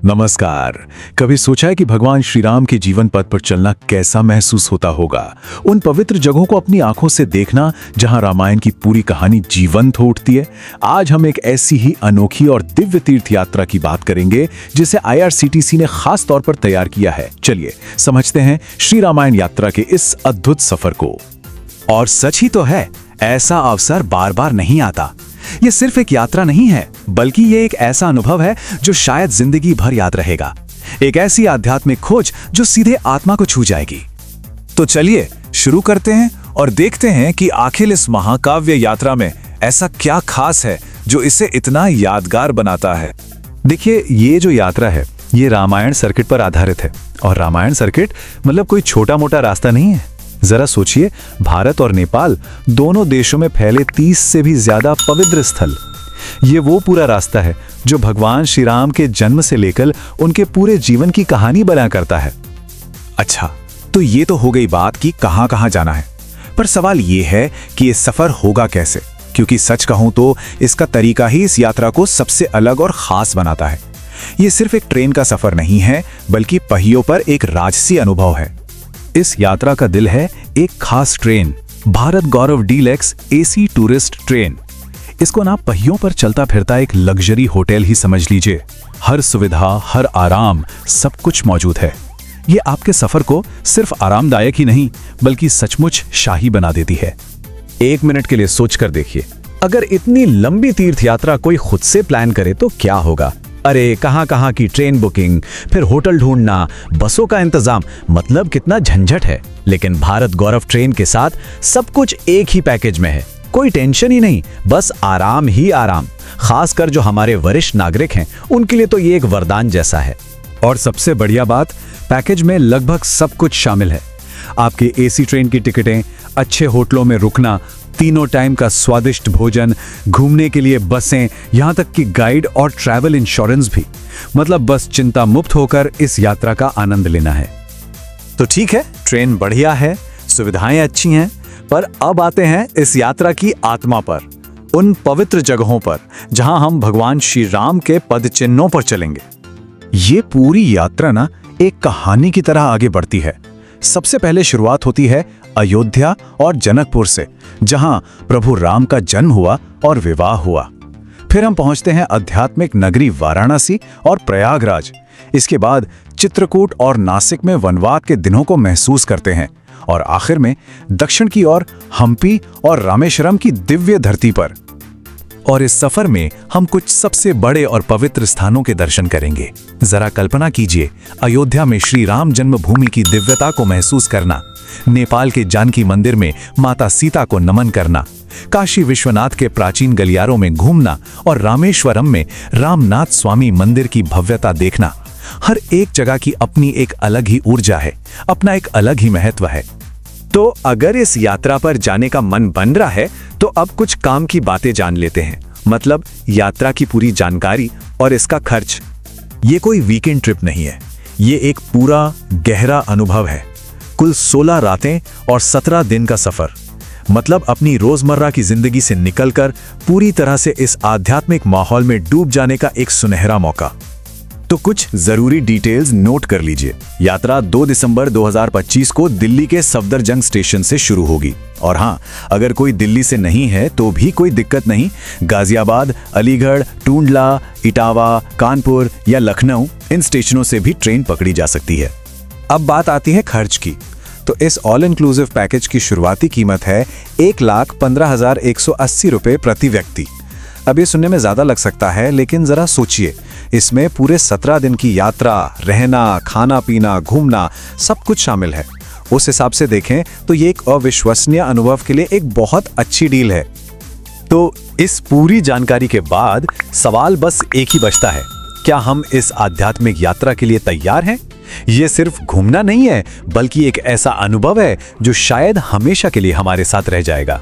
नमस्कार। कभी सोचा है कि भगवान श्री राम के जीवन पथ पर चलना कैसा महसूस होता होगा? उन पवित्र जगहों को अपनी आंखों से देखना जहां रामायण की पूरी कहानी जीवंत हो उठती है। आज हम एक ऐसी ही अनोखी और दिव्य तीर्थ यात्रा की बात करेंगे जिसे IRCTC ने खास तौर पर तैयार किया है। चलिए समझते हैं श्री रामायण यात्रा के इस अद्भुत सफर को। और सच ही तो है, ऐसा अवसर बार बार नहीं आता। ये सिर्फ एक यात्रा नहीं है, बल्कि ये एक ऐसा अनुभव है जो शायद जिंदगी भर याद रहेगा। एक ऐसी आध्यात्मिक खोज जो सीधे आत्मा को छू जाएगी। तो चलिए शुरू करते हैं और देखते हैं कि आखिर इस महाकाव्य यात्रा में ऐसा क्या खास है जो इसे इतना यादगार बनाता है। देखिए, ये जो यात्रा है ये रामायण सर्किट पर आधारित है। और रामायण सर्किट मतलब कोई छोटा मोटा रास्ता नहीं है। जरा सोचिए, भारत और नेपाल दोनों देशों में फैले 30 से भी ज्यादा पवित्र स्थल। ये वो पूरा रास्ता है जो भगवान श्री राम के जन्म से लेकर उनके पूरे जीवन की कहानी बयां करता है। अच्छा, तो ये तो हो गई बात कि कहां कहां जाना है, पर सवाल ये है कि ये सफर होगा कैसे? क्योंकि सच कहूं तो इसका तरीका ही इस यात्रा को सबसे अलग और खास बनाता है। ये सिर्फ एक ट्रेन का सफर नहीं है, बल्कि पहियों पर एक राजसी अनुभव है। इस यात्रा का दिल है एक खास ट्रेन, भारत गौरव डीलक्स AC टूरिस्ट ट्रेन। इसको ना पहियों पर चलता फिरता एक लग्जरी होटल ही समझ लीजिए। हर सुविधा, हर आराम, सब कुछ मौजूद है। ये आपके सफर को सिर्फ आरामदायक ही नहीं बल्कि सचमुच शाही बना देती है। एक मिनट के लिए सोच कर देखिए, अगर इतनी लंबी तीर्थ यात्रा कोई खुद से प्लान करे तो क्या होगा? अरे कहां कहां की ट्रेन बुकिंग, फिर होटल ढूंढना, बसों का इंतजाम, मतलब कितना झंझट है। लेकिन भारत गौरव ट्रेन के साथ सब कुछ एक ही पैकेज में है। कोई टेंशन ही नहीं, बस आराम ही आराम। खासकर जो हमारे वरिष्ठ नागरिक हैं उनके लिए तो ये एक वरदान जैसा है। और सबसे बढ़िया बात, पैकेज में लगभग सब कुछ शामिल है। आपकी AC ट्रेन की टिकटें, अच्छे होटलों में रुकना, तीनों टाइम का स्वादिष्ट भोजन, घूमने के लिए बसें, यहाँ तक कि गाइड और ट्रैवल इंश्योरेंस भी। मतलब बस चिंता मुक्त होकर इस यात्रा का आनंद लेना है। तो ठीक है, ट्रेन बढ़िया है, सुविधाएं अच्छी हैं, पर अब आते हैं इस यात्रा की आत्मा पर, उन पवित्र जगहों पर जहां हम भगवान श्री राम के पद चिन्हों पर चलेंगे। ये पूरी यात्रा ना एक कहानी की तरह आगे बढ़ती है। सबसे पहले शुरुआत होती है अयोध्या और जनकपुर से, जहां प्रभु राम का जन्म हुआ और विवाह हुआ। फिर हम पहुंचते हैं आध्यात्मिक नगरी वाराणसी और प्रयागराज। इसके बाद चित्रकूट और नासिक में वनवास के दिनों को महसूस करते हैं। और आखिर में दक्षिण की ओर हम्पी और रामेश्वरम की दिव्य धरती पर। और इस सफर में हम कुछ सबसे बड़े और पवित्र स्थानों के दर्शन करेंगे। जरा कल्पना कीजिए, अयोध्या में श्री राम जन्मभूमि की दिव्यता को महसूस करना, नेपाल के जानकी मंदिर में माता सीता को नमन करना, काशी विश्वनाथ के प्राचीन गलियारों में घूमना और रामेश्वरम में रामनाथ स्वामी मंदिर की भव्यता देखना। हर एक जगह की अपनी एक अलग ही ऊर्जा है, अपना एक अलग ही महत्व है। तो अगर इस यात्रा पर जाने का मन बन रहा है तो अब कुछ काम की बातें जान लेते हैं। मतलब यात्रा की पूरी जानकारी और इसका खर्च। ये कोई वीकेंड ट्रिप नहीं है, ये एक पूरा गहरा अनुभव है। कुल 16 रातें और 17 दिन का सफर। मतलब अपनी रोजमर्रा की जिंदगी से निकलकर पूरी तरह से इस आध्यात्मिक माहौल में डूब जाने का एक सुनहरा मौका। तो कुछ जरूरी डिटेल्स नोट कर लीजिए। यात्रा 2 दिसंबर 2025 को दिल्ली के सफदरजंग स्टेशन से शुरू होगी। और हाँ, अगर कोई दिल्ली से नहीं है तो भी कोई दिक्कत नहीं। गाजियाबाद, अलीगढ़, टूंडला, इटावा, कानपुर या लखनऊ, इन स्टेशनों से भी ट्रेन पकड़ी जा सकती है। अब बात आती है खर्च की। तो इस ऑल इंक्लूसिव पैकेज की शुरुआती कीमत है 1,15,180 रुपये प्रति व्यक्ति। अब ये सुनने में ज्यादा लग सकता है, लेकिन जरा सोचिए, इसमें पूरे 17 दिन की यात्रा, रहना, खाना पीना, घूमना, सब कुछ शामिल है। उस हिसाब से देखें तो ये एक अविश्वसनीय अनुभव के लिए एक बहुत अच्छी डील है। तो इस पूरी जानकारी के बाद सवाल बस एक ही बचता है, क्या हम इस आध्यात्मिक यात्रा के लिए तैयार हैं? ये सिर्फ घूमना नहीं है, बल्कि एक ऐसा अनुभव है जो शायद हमेशा के लिए हमारे साथ रह जाएगा।